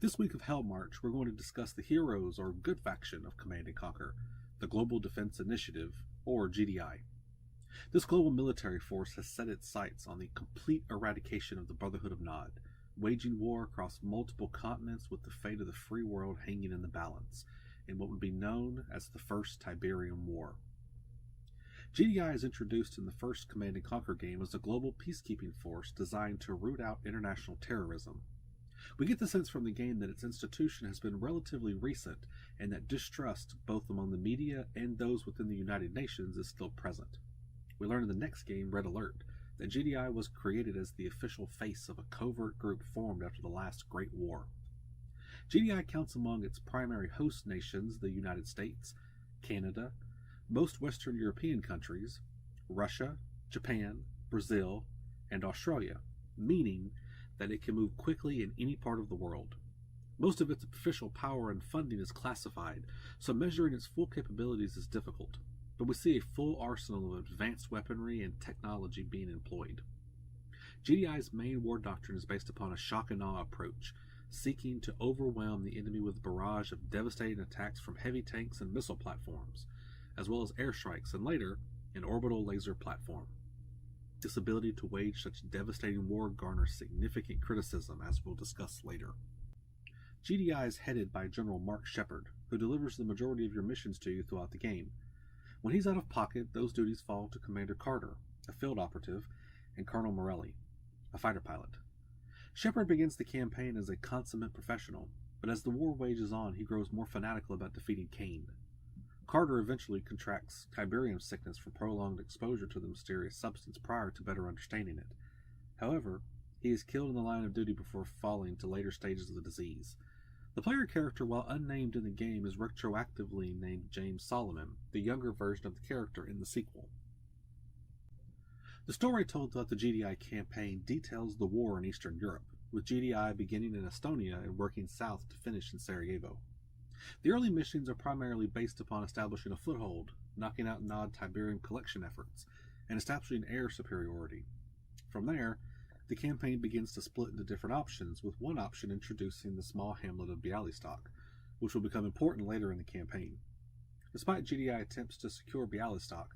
This week of Hell March, we're going to discuss the heroes or good faction of Command & Conquer, the Global Defense Initiative, or GDI. This global military force has set its sights on the complete eradication of the Brotherhood of Nod, waging war across multiple continents with the fate of the free world hanging in the balance, in what would be known as the First Tiberium War. GDI is introduced in the first Command & Conquer game as a global peacekeeping force designed to root out international terrorism. We get the sense from the game that its institution has been relatively recent and that distrust, both among the media and those within the United Nations, is still present. We learn in the next game, Red Alert, that GDI was created as the official face of a covert group formed after the last Great War. GDI counts among its primary host nations the United States, Canada, most Western European countries, Russia, Japan, Brazil, and Australia, meaning that it can move quickly in any part of the world. Most of its official power and funding is classified, so measuring its full capabilities is difficult, but we see a full arsenal of advanced weaponry and technology being employed. GDI's main war doctrine is based upon a shock and awe approach, seeking to overwhelm the enemy with a barrage of devastating attacks from heavy tanks and missile platforms, as well as airstrikes and later, an orbital laser platform. This ability to wage such devastating war garners significant criticism, as we'll discuss later. GDI is headed by General Mark Shepard, who delivers the majority of your missions to you throughout the game. When he's out of pocket, those duties fall to Commander Carter, a field operative, and Colonel Morelli, a fighter pilot. Shepard begins the campaign as a consummate professional, but as the war wages on, he grows more fanatical about defeating Kane. Carter eventually contracts Tiberium sickness from prolonged exposure to the mysterious substance prior to better understanding it. However, he is killed in the line of duty before falling to later stages of the disease. The player character, while unnamed in the game, is retroactively named James Solomon, the younger version of the character in the sequel. The story told throughout the GDI campaign details the war in Eastern Europe, with GDI beginning in Estonia and working south to finish in Sarajevo. The early missions are primarily based upon establishing a foothold, knocking out Nod Tiberium collection efforts, and establishing air superiority. From there, the campaign begins to split into different options, with one option introducing the small hamlet of Bialystok, which will become important later in the campaign. Despite GDI attempts to secure Bialystok,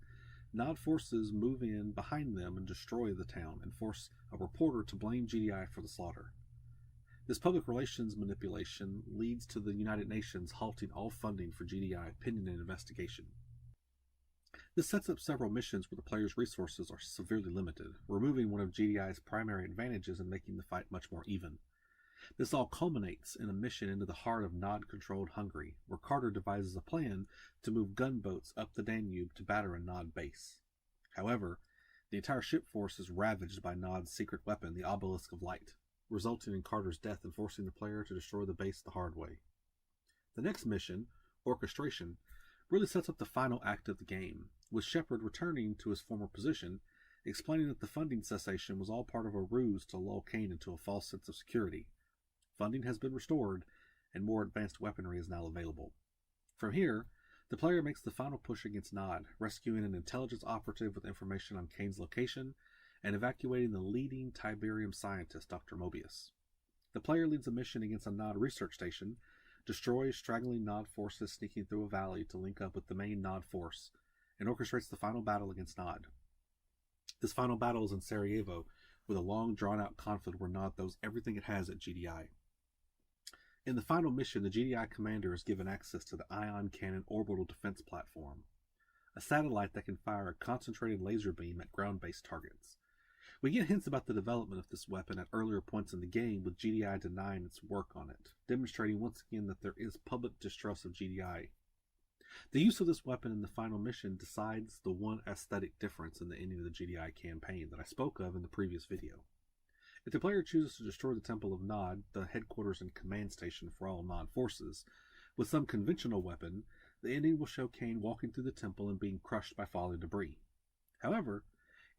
Nod forces move in behind them and destroy the town, and force a reporter to blame GDI for the slaughter. This public relations manipulation leads to the United Nations halting all funding for GDI pending an investigation. This sets up several missions where the player's resources are severely limited, removing one of GDI's primary advantages and making the fight much more even. This all culminates in a mission into the heart of Nod-controlled Hungary, where Carter devises a plan to move gunboats up the Danube to batter a Nod base. However, the entire ship force is ravaged by Nod's secret weapon, the Obelisk of Light, resulting in Carter's death and forcing the player to destroy the base the hard way. The next mission, Orchestration, really sets up the final act of the game, with Shepard returning to his former position, explaining that the funding cessation was all part of a ruse to lull Kane into a false sense of security. Funding has been restored, and more advanced weaponry is now available. From here, the player makes the final push against Nod, rescuing an intelligence operative with information on Kane's location, and evacuating the leading Tiberium scientist, Dr. Mobius. The player leads a mission against a Nod research station, destroys straggling Nod forces sneaking through a valley to link up with the main Nod force, and orchestrates the final battle against Nod. This final battle is in Sarajevo, with a long drawn-out conflict where Nod throws everything it has at GDI. In the final mission, the GDI commander is given access to the Ion Cannon orbital defense platform, a satellite that can fire a concentrated laser beam at ground-based targets. We get hints about the development of this weapon at earlier points in the game, with GDI denying its work on it, demonstrating once again that there is public distrust of GDI. The use of this weapon in the final mission decides the one aesthetic difference in the ending of the GDI campaign that I spoke of in the previous video. If the player chooses to destroy the Temple of Nod, the headquarters and command station for all Nod forces, with some conventional weapon, the ending will show Kane walking through the temple and being crushed by falling debris. However,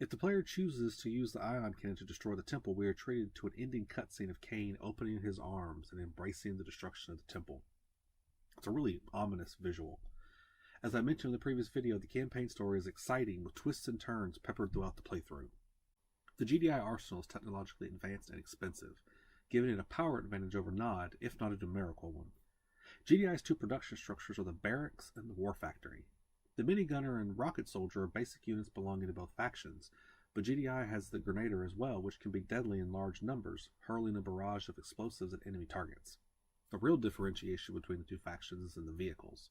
if the player chooses to use the Ion Cannon to destroy the temple, we are treated to an ending cutscene of Kane opening his arms and embracing the destruction of the temple. It's a really ominous visual. As I mentioned in the previous video, the campaign story is exciting with twists and turns peppered throughout the playthrough. The GDI arsenal is technologically advanced and expensive, giving it a power advantage over Nod, if not a numerical one. GDI's two production structures are the barracks and the war factory. The minigunner and rocket soldier are basic units belonging to both factions, but GDI has the grenader as well, which can be deadly in large numbers, hurling a barrage of explosives at enemy targets. The real differentiation between the two factions is in the vehicles.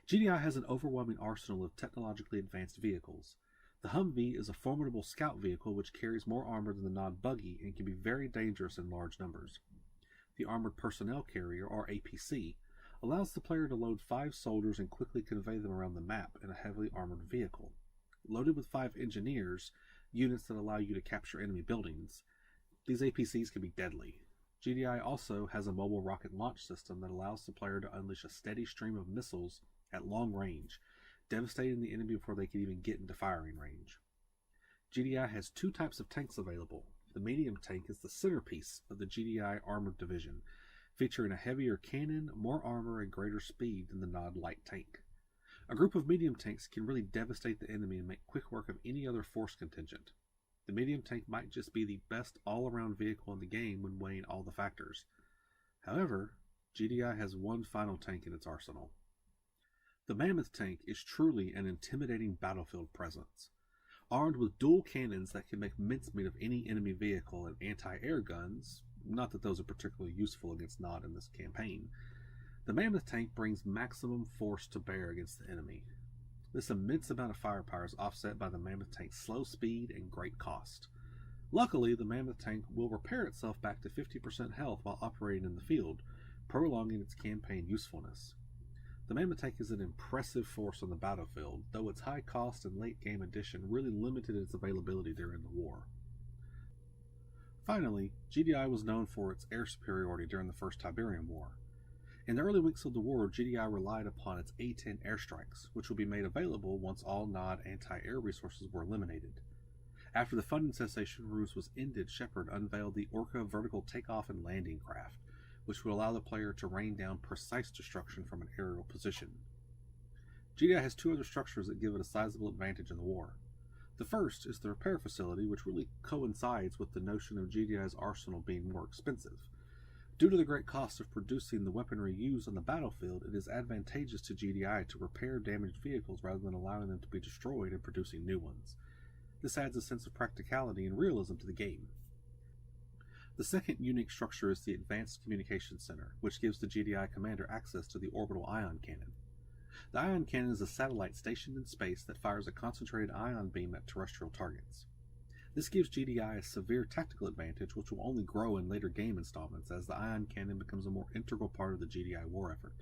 GDI has an overwhelming arsenal of technologically advanced vehicles. The Humvee is a formidable scout vehicle which carries more armor than the Nod buggy and can be very dangerous in large numbers. The Armored Personnel Carrier, or APC, allows the player to load 5 soldiers and quickly convey them around the map in a heavily armored vehicle. Loaded with 5 engineers, units that allow you to capture enemy buildings, these APCs can be deadly. GDI also has a mobile rocket launch system that allows the player to unleash a steady stream of missiles at long range, devastating the enemy before they can even get into firing range. GDI has 2 types of tanks available. The medium tank is the centerpiece of the GDI armored division, featuring a heavier cannon, more armor, and greater speed than the Nod light tank. A group of medium tanks can really devastate the enemy and make quick work of any other force contingent. The medium tank might just be the best all-around vehicle in the game when weighing all the factors. However, GDI has one final tank in its arsenal. The Mammoth tank is truly an intimidating battlefield presence. Armed with dual cannons that can make mincemeat of any enemy vehicle and anti-air guns, not that those are particularly useful against Nod in this campaign, the Mammoth tank brings maximum force to bear against the enemy. This immense amount of firepower is offset by the Mammoth tank's slow speed and great cost. Luckily, the Mammoth tank will repair itself back to 50% health while operating in the field, prolonging its campaign usefulness. The Mammoth tank is an impressive force on the battlefield, though its high cost and late game addition really limited its availability during the war. Finally, GDI was known for its air superiority during the First Tiberium War. In the early weeks of the war, GDI relied upon its A-10 airstrikes, which would be made available once all Nod anti-air resources were eliminated. After the funding cessation ruse was ended, Shepard unveiled the Orca vertical takeoff and landing craft, which would allow the player to rain down precise destruction from an aerial position. GDI has 2 other structures that give it a sizable advantage in the war. The first is the repair facility, which really coincides with the notion of GDI's arsenal being more expensive. Due to the great cost of producing the weaponry used on the battlefield, it is advantageous to GDI to repair damaged vehicles rather than allowing them to be destroyed and producing new ones. This adds a sense of practicality and realism to the game. The second unique structure is the Advanced Communications Center, which gives the GDI commander access to the orbital ion cannon. The ion cannon is a satellite stationed in space that fires a concentrated ion beam at terrestrial targets. This gives GDI a severe tactical advantage, which will only grow in later game installments as the ion cannon becomes a more integral part of the GDI war effort.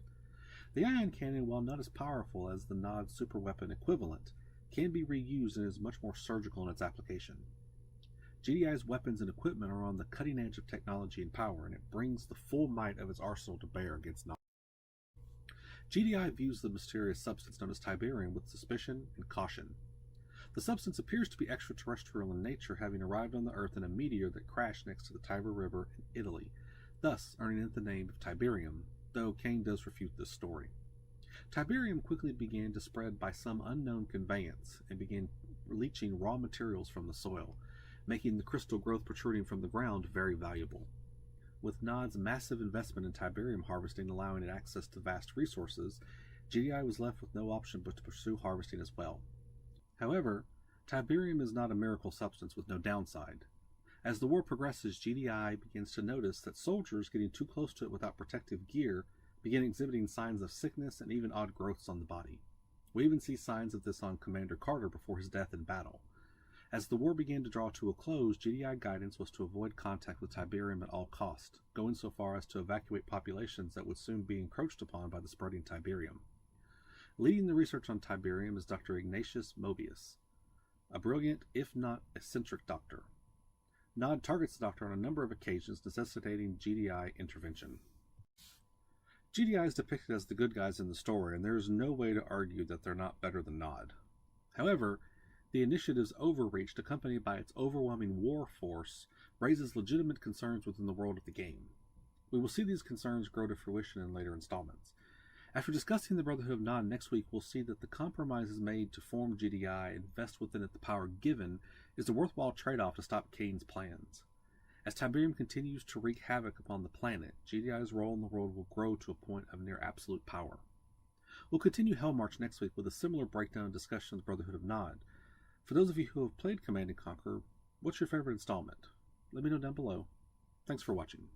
The ion cannon, while not as powerful as the Nod superweapon equivalent, can be reused and is much more surgical in its application. GDI's weapons and equipment are on the cutting edge of technology and power, and it brings the full might of its arsenal to bear against Nod. GDI views the mysterious substance known as Tiberium with suspicion and caution. The substance appears to be extraterrestrial in nature, having arrived on the Earth in a meteor that crashed next to the Tiber River in Italy, thus earning it the name of Tiberium, though Kane does refute this story. Tiberium quickly began to spread by some unknown conveyance and began leaching raw materials from the soil, making the crystal growth protruding from the ground very valuable. With Nod's massive investment in Tiberium harvesting allowing it access to vast resources, GDI was left with no option but to pursue harvesting as well. However, Tiberium is not a miracle substance with no downside. As the war progresses, GDI begins to notice that soldiers getting too close to it without protective gear begin exhibiting signs of sickness and even odd growths on the body. We even see signs of this on Commander Carter before his death in battle. As the war began to draw to a close, GDI guidance was to avoid contact with Tiberium at all cost, going so far as to evacuate populations that would soon be encroached upon by the spreading Tiberium. Leading the research on Tiberium is Dr. Ignatius Mobius, a brilliant, if not eccentric doctor. Nod targets the doctor on a number of occasions, necessitating GDI intervention. GDI is depicted as the good guys in the story, and there is no way to argue that they're not better than Nod. However, the initiative's overreach, accompanied by its overwhelming war force, raises legitimate concerns within the world of the game. We will see these concerns grow to fruition in later installments. After discussing the Brotherhood of Nod next week, we'll see that the compromises made to form GDI and vest within it the power given is a worthwhile trade-off to stop Kane's plans. As Tiberium continues to wreak havoc upon the planet, GDI's role in the world will grow to a point of near absolute power. We'll continue Hellmarch next week with a similar breakdown and discussion of the Brotherhood of Nod. For those of you who have played Command & Conquer, what's your favorite installment? Let me know down below. Thanks for watching.